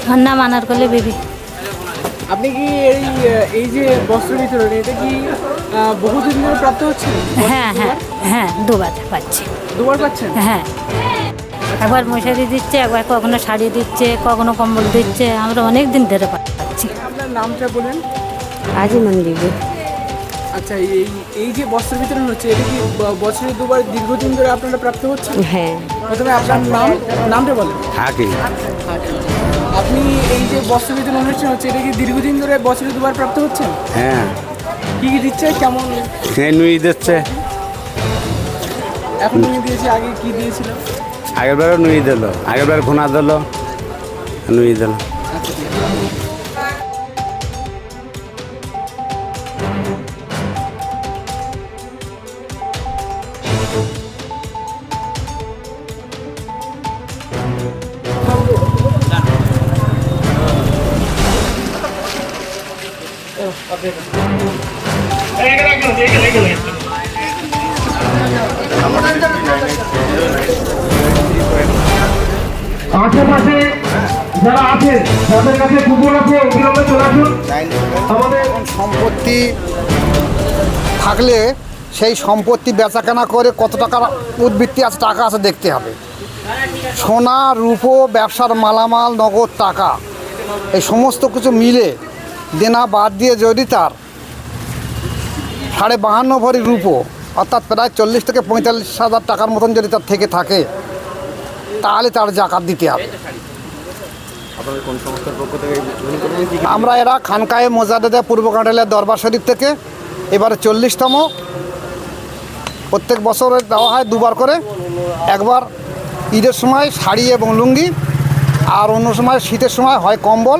আমার নাম আনারকলি বিবি। আপনি কি এই যে বস্ত্র বিতরণ এটা কি বহুদিন ধরে প্রাপ্ত হচ্ছে? হ্যাঁ হ্যাঁ হ্যাঁ, দুবার পাচ্ছি। দুবার পাচ্ছেন? হ্যাঁ, একবার মশারি দিচ্ছে, একবার কখনো শাড়ি দিচ্ছে, কখনো কম্বল দিচ্ছে। আমরা অনেক দিন ধরে পাচ্ছি। আপনার নামটা বলেন। আজিমান বিবি। আচ্ছা, এই যে বস্ত্র বিতরণ হচ্ছে এটা কি বছরে দুবার দীর্ঘদিন ধরে আপনারা প্রাপ্ত হচ্ছে? হ্যাঁ। প্রথমে আপনার নামটা বলেন। হাকিম। আপনি এই যে বস্ত্র বিতরণ অনুষ্ঠান হচ্ছে এটা কি দীর্ঘদিন ধরে বছরে দুবার প্রাপ্ত হচ্ছেন? হ্যাঁ, কি কি দিচ্ছে, কেমন? নুই দিচ্ছে। এখন তুমি দিয়েছে, আগে কি দিয়েছিল? আগের বারও নুই দিল, আগের বার ঘোনা দিল, নুই দিল। আচ্ছা, ঠিক আছে। আশেপাশে যারা আছে, যাদের কাছে কুকুর আছে, অবিলম্বে চলে আসুন। আমাদের সম্পত্তি থাকলে সেই সম্পত্তি বেচাকেনা করে কত টাকার উদ্বৃত্তি আছে, টাকা আছে দেখতে হবে। সোনা, রূপো, ব্যবসার মালামাল, নগদ টাকা, এই সমস্ত কিছু মিলে দেনা বাদ দিয়ে যদি তার 52.5 ভরি রূপো, অর্থাৎ প্রায় 40 থেকে 45,000 টাকার মতন যদি তার থেকে থাকে, তাহলে তার জাকাত দিতে হবে। আমরা এরা খানকায়ে মোজাদ্দেদা পূর্ব কাঁঠালের দরবার শরীফ থেকে এবারে 40তম। প্রত্যেক বছরে দেওয়া হয় দুবার করে, একবার ঈদের সময় শাড়ি এবং লুঙ্গি, আর অন্য সময় শীতের সময় হয় কম্বল,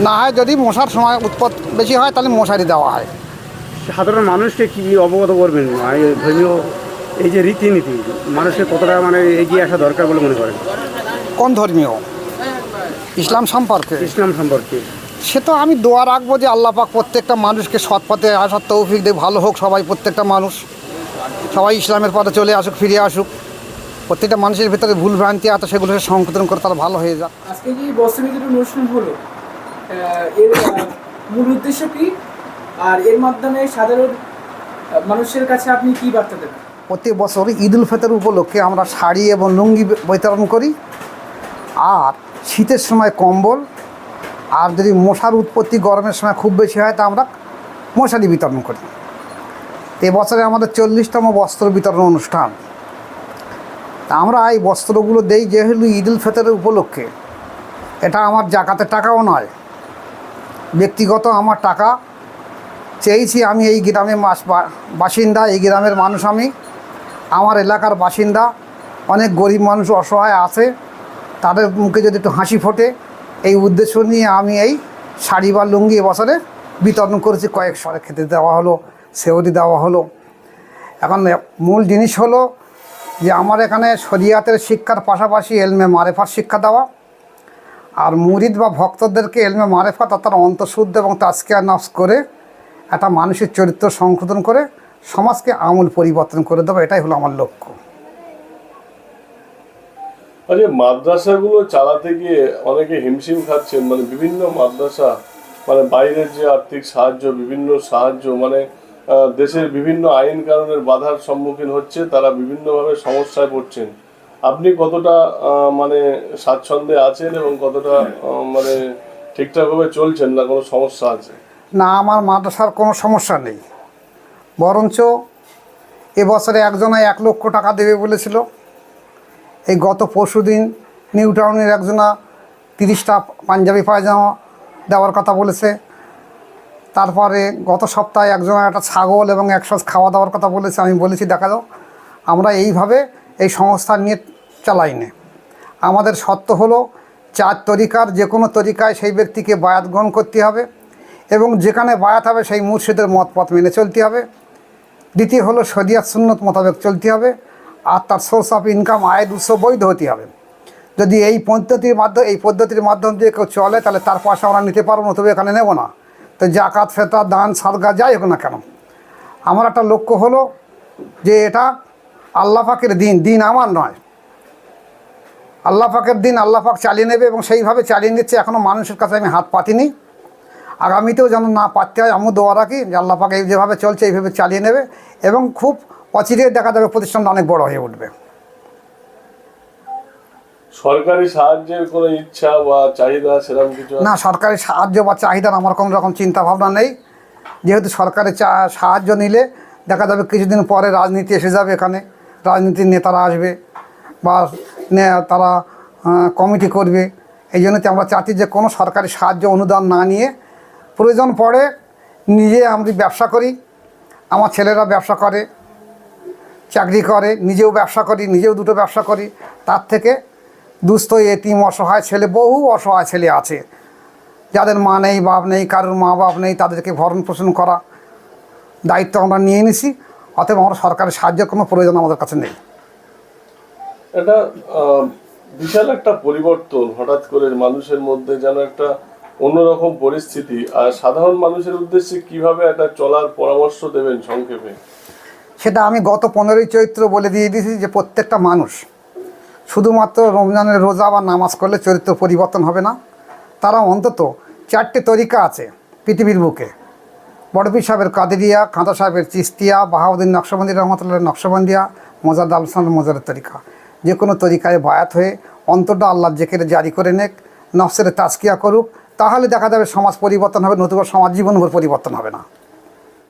না হয় যদি মশার সময় উৎপাত বেশি হয় তাহলে মশারি দেওয়া হয়। সাধারণ মানুষকে কি অবগত করবেন ধর্মীয় এই যে রীতিনীতি, মানুষকে কতটা মানে এগিয়ে আসা দরকার বলে মনে করেন? কোন ধর্মীয়? ইসলাম সম্পর্কে? ইসলাম সম্পর্কে সে তো আমি দোয়া রাখবো যে আল্লাহ পাক প্রত্যেকটা মানুষকে সৎ পথে আসার তৌফিক দিয়ে, ভালো হোক সবাই, প্রত্যেকটা মানুষ সবাই ইসলামের পথে চলে আসুক, ফিরে আসুক। প্রত্যেকটা মানুষের ভিতরে ভুল ভ্রান্তি আছে, সেগুলোকে সংশোধন করে তারা ভালো হয়ে যাক। আজকে যে বস্ত্র বিতরণ অনুষ্ঠান হলো, এর মূল উদ্দেশ্য কি, আর এর মাধ্যমে সাধারণ মানুষের কাছে আপনি কি বার্তা দেবেন? প্রতি বছর ঈদ উল ফিতর উপলক্ষে আমরা শাড়ি এবং লুঙ্গি বিতরণ করি, আর শীতের সময় কম্বল, আর যদি মশার উৎপত্তি গরমের সময় খুব বেশি হয় তা আমরা মশারি বিতরণ করি। এবছরে আমাদের 40তম বস্ত্র বিতরণ অনুষ্ঠান। তা আমরা এই বস্ত্রগুলো দেই যেহেতু ঈদ উল ফিতরের উপলক্ষে। এটা আমার জাকাতের টাকাও নয়, ব্যক্তিগত আমার টাকা চেয়েছি। আমি এই গ্রামের বাসিন্দা, এই গ্রামের মানুষ, আমি আমার এলাকার বাসিন্দা, অনেক গরিব মানুষ অসহায় আছে, তাদের মুখে যদি একটু হাসি ফোটে, এই উদ্দেশ্য নিয়ে আমি এই শাড়ি বা লুঙ্গি এবছরে বিতরণ করেছি। কয়েকশো খেতে দেওয়া হলো, সেওরি দেওয়া হলো। এখন মূল জিনিস হলো যে আমার এখানে শরিয়াতের শিক্ষার পাশাপাশি এলমে মারেফাত শিক্ষা দেওয়া, আর মুরিদ বা ভক্তদেরকে এলমে মারেফাত অর্থাৎ অন্তঃশুদ্ধ এবং তাজকিয়া নফস করে একটা মানুষের চরিত্র সংশোধন করে সমাজকে আমূল পরিবর্তন করে দেবো, এটাই হলো আমার লক্ষ্য। আচ্ছা, মাদ্রাসাগুলো চালাতে গিয়ে অনেকে হিমশিম খাচ্ছেন, মানে বিভিন্ন মাদ্রাসা, মানে বাইরের যে আর্থিক সাহায্য, বিভিন্ন সাহায্য, মানে দেশের বিভিন্ন আইন কানুনের বাধার সম্মুখীন হচ্ছে, তারা বিভিন্নভাবে সমস্যায় পড়ছেন। আপনি কতটা মানে স্বাচ্ছন্দ্যে আছেন এবং কতটা মানে ঠিকঠাকভাবে চলছেন, না কোনো সমস্যা আছে? না, আমার মাদ্রাসার কোনো সমস্যা নেই, বরঞ্চ এবছরে একজনে 1 লক্ষ টাকা দেবে বলেছিল। এই গত পরশুদিন নিউ টাউনের একজনা 30টা পাঞ্জাবি পায়জামা দেওয়ার কথা বলেছে। তারপরে গত সপ্তাহে একজনা একটা ছাগল এবং 100 খাওয়া দাওয়ার কথা বলেছে। আমি বলেছি দেখা যাও, আমরা এইভাবে এই সংস্থা নিয়ে চালাই না। আমাদের শর্ত হলো 4 তরিকার যে কোনো তরিকায় সেই ব্যক্তিকে বায়াত গ্রহণ করতে হবে, এবং যেখানে বায়াত হবে সেই মুর্শিদের মত পথ মেনে চলতে হবে। দ্বিতীয় হলো শরিয়াত সুন্নত মোতাবেক চলতে হবে, আর তার সোর্স অফ ইনকাম, আয়ের উৎস বৈধ হতে হবে। যদি এই পদ্ধতির মাধ্যম দিয়ে কেউ চলে, তাহলে তার পয়সা আমরা নিতে পারবো না, তবে এখানে নেব না। তো জাকাত, ফেতরা, দান, সাদকা যাই হোক না কেন, আমার একটা লক্ষ্য হলো যে এটা আল্লাহ পাকের দিন, দিন আমার নয়। আল্লাহ পাকের দিন আল্লাহ পাক চালিয়ে নেবে এবং সেইভাবে চালিয়ে নিচ্ছে। এখনও মানুষের কাছে আমি হাত পাতিনি, আগামীতেও যেন না পাততে হয় আমি দোয়া রাখি যে আল্লাহ পাক এই যেভাবে চলছে এইভাবে চালিয়ে নেবে এবং খুব অচিরে দেখা যাবে প্রতিষ্ঠানটা অনেক বড় হয়ে উঠবে। সরকারি সাহায্যের কোনো ইচ্ছা বা চাহিদা সেরকম কিছু আছে? না, সরকারি সাহায্য বা চাহিদার আমার কোনো রকম চিন্তা ভাবনা নেই, যেহেতু সরকারি সাহায্য নিলে দেখা যাবে কিছুদিন পরে রাজনীতি এসে যাবে, এখানে রাজনীতির নেতারা আসবে বা তারা কমিটি করবে। এই জন্যতে আমরা চাচ্ছি যে কোনো সরকারি সাহায্য অনুদান না নিয়ে প্রয়োজন পড়ে নিজে আমরা ব্যবসা করি, আমার ছেলেরা ব্যবসা করে, চাকরি করে, নিজেও ব্যবসা করি, নিজেও দুটো ব্যবসা করি। তার থেকে দুস্থ এতিম অসহায় ছেলে, বহু অসহায় ছেলে আছে যাদের মা নেই বাপ নেই, কারোর মা বাপ নেই, তাদেরকে ভরণ পোষণ করা দায়িত্ব আমরা নিয়ে নিছি। অতএব আমরা সরকারের সাহায্যের কোনো প্রয়োজন আমাদের কাছে নেই। এটা বিশাল একটা পরিবর্তন, হঠাৎ করে মানুষের মধ্যে যেন একটা অন্যরকম পরিস্থিতি। আর সাধারণ মানুষের উদ্দেশ্যে কিভাবে একটা চলার পরামর্শ দেবেন সংক্ষেপে? সেটা আমি গত 15ই চৈত্র বলে দিয়ে দিয়েছি যে প্রত্যেকটা মানুষ শুধুমাত্র রমজানের রোজা বা নামাজ করলে চরিত্র পরিবর্তন হবে না। তারা অন্তত 4টে তরিকা আছে পৃথিবীর বুকে, বড়পীর সাহেবের কাদেরিয়া, খাঁদা সাহেবের চিস্তিয়া, বাহাউদ্দিন নকশবন্দি রহমতুল্লাহ নকশবন্দিয়া, মোজাদ আল হোসেন মোজারের তরিকা। যে কোনো তরিকায় বায়াত হয়ে অন্তরটা আল্লাহর জেকেরে জারি করে নেক, নফসের তাজকিয়া করুক, তাহলে দেখা যাবে সমাজ পরিবর্তন হবে, নতুবা সমাজ জীবনভর পরিবর্তন হবে না।